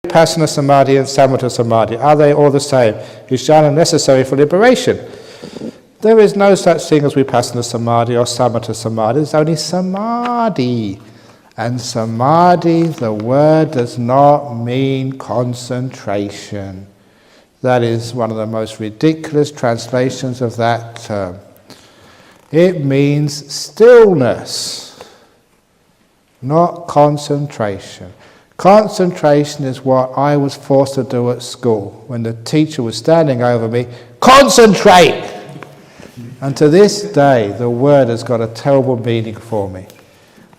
Vipassana Samadhi and Samatha Samadhi, are they all the same? Is jhana necessary for liberation? There is no such thing as Vipassana Samadhi or Samatha Samadhi, there's only Samadhi. And Samadhi, the word does not mean concentration. That is one of the most ridiculous translations of that term. It means stillness, not concentration. Concentration is what I was forced to do at school when the teacher was standing over me. Concentrate! And to this day, the word has got a terrible meaning for me.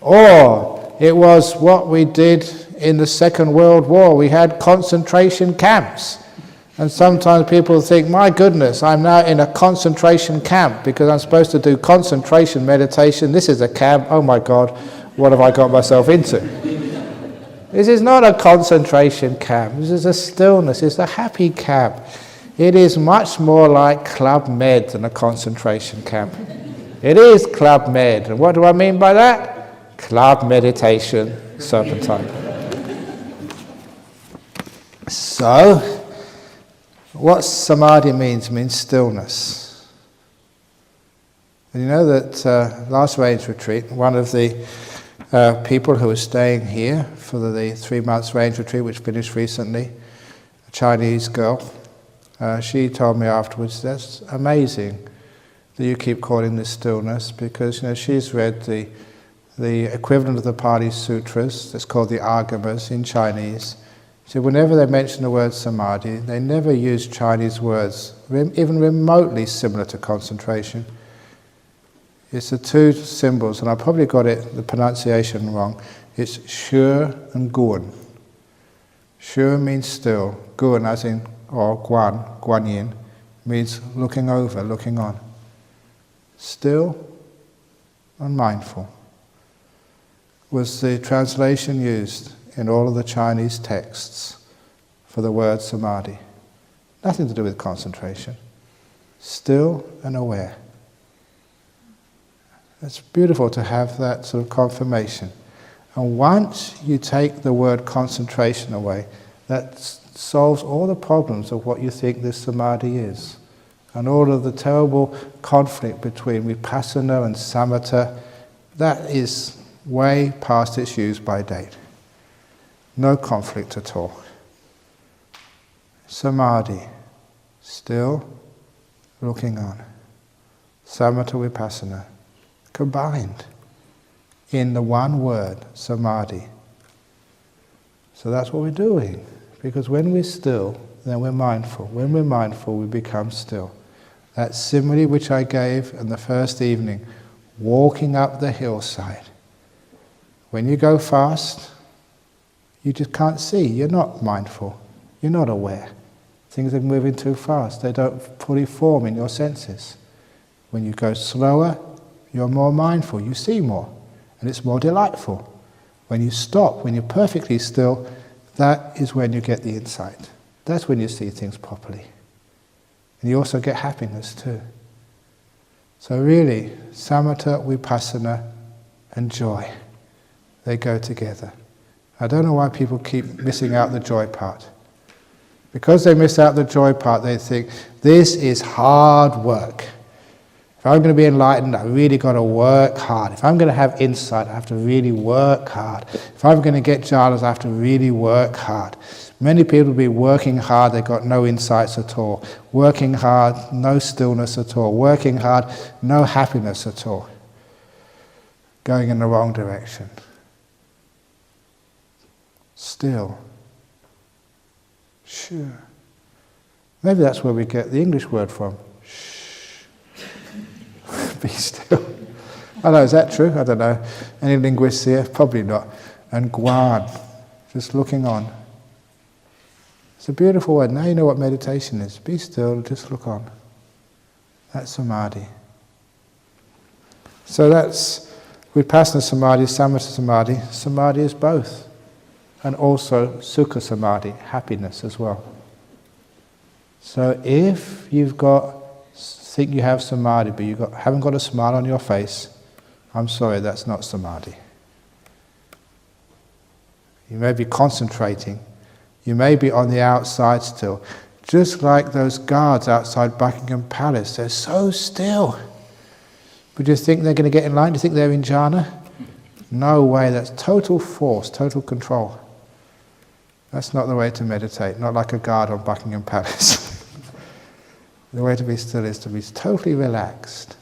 Or it was what we did in the Second World War. We had concentration camps. And sometimes people think, my goodness, I'm now in a concentration camp because I'm supposed to do concentration meditation. This is a camp. Oh my God, what have I got myself into? This is not a concentration camp. This is a stillness. It's a happy camp. It is much more like Club Med than a concentration camp. It is Club Med. And what do I mean by that? Club meditation, serpentine. So, what samadhi means stillness. And you know that last range retreat, one of the people who was staying here for the 3 months range retreat, which finished recently, a Chinese girl, she told me afterwards, that's amazing that you keep calling this stillness, because she's read the equivalent of the Pali Sutras, that's called the Agamas in Chinese. So whenever they mention the word samadhi, they never use Chinese words, even remotely similar to concentration. It's the two symbols, and I probably got the pronunciation wrong. It's shu and guan. Shu means still, guan as in, or guan yin, means looking over, looking on. Still and mindful was the translation used in all of the Chinese texts for the word samadhi. Nothing to do with concentration. Still and aware. It's beautiful to have that sort of confirmation. And once you take the word concentration away, that solves all the problems of what you think this samadhi is. And all of the terrible conflict between vipassana and samatha, that is way past its use by date. No conflict at all. Samadhi, still, looking on. Samatha vipassana, combined in the one word, samadhi. So that's what we're doing. Because when we're still, then we're mindful. When we're mindful, we become still. That simile which I gave in the first evening, walking up the hillside. When you go fast, you just can't see. You're not mindful. You're not aware. Things are moving too fast. They don't fully form in your senses. When you go slower, you're more mindful. You see more. And it's more delightful. When you stop, when you're perfectly still, that is when you get the insight. That's when you see things properly. And you also get happiness too. So really, samatha, vipassana, and joy, they go together. I don't know why people keep missing out the joy part. Because they miss out the joy part, they think, this is hard work. If I'm going to be enlightened, I've really got to work hard. If I'm going to have insight, I have to really work hard. If I'm going to get jhanas, I have to really work hard. Many people will be working hard, they've got no insights at all. Working hard, no stillness at all. Working hard, no happiness at all. Going in the wrong direction. Still. Sure. Maybe that's where we get the English word from. Shh. Be still. I know, is that true? I don't know. Any linguists here? Probably not. And guan, just looking on. It's a beautiful word. Now you know what meditation is. Be still, just look on. That's samadhi. So that's vipassana samadhi, samatha samadhi. Samadhi is both. And also sukha samadhi, happiness as well. So if you've think you have samadhi, but you haven't got a smile on your face, I'm sorry, that's not samadhi. You may be concentrating, You may be on the outside still. Just like those guards outside Buckingham Palace, they're so still. But do you think they're going to get in line? Do you think they're in jhana? No way, that's total force, total control. That's not the way to meditate, not like a guard on Buckingham Palace. The way to be still is to be totally relaxed,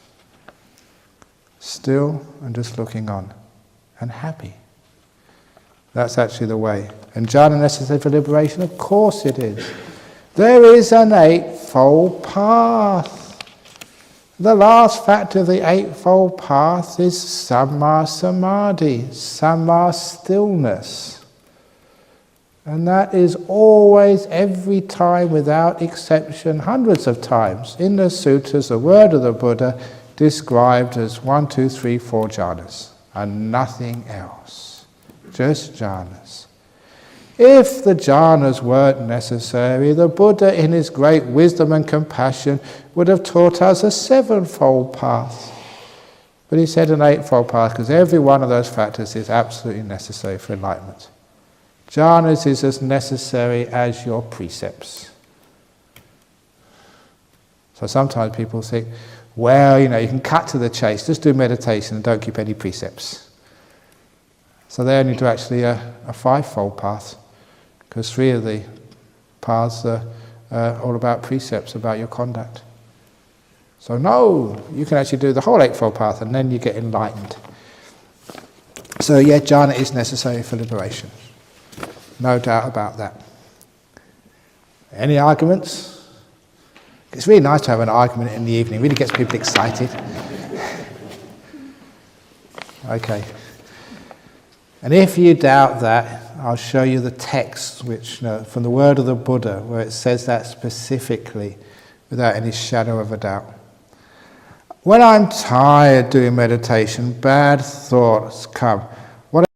still and just looking on, and happy. That's actually the way. And jhana necessary for liberation? Of course it is. There is an eightfold path. The last factor of the eightfold path is samma samadhi, samma stillness. And that is always, every time, without exception, hundreds of times, in the sutras, the word of the Buddha described as 1, 2, 3, 4 jhanas, and nothing else. Just jhanas. If the jhanas weren't necessary, the Buddha, in his great wisdom and compassion, would have taught us a sevenfold path. But he said an eightfold path, because every one of those factors is absolutely necessary for enlightenment. Jhanas is as necessary as your precepts. So sometimes people think, well, you can cut to the chase, just do meditation and don't keep any precepts. So they only do actually a fivefold path, because 3 of the paths are all about precepts, about your conduct. So no, you can actually do the whole eightfold path and then you get enlightened. So yeah, jhana is necessary for liberation. No doubt about that. Any arguments? It's really nice to have an argument in the evening. It really gets people excited. Okay. And if you doubt that, I'll show you the text which, from the word of the Buddha, where it says that specifically, without any shadow of a doubt. When I'm tired doing meditation, bad thoughts come.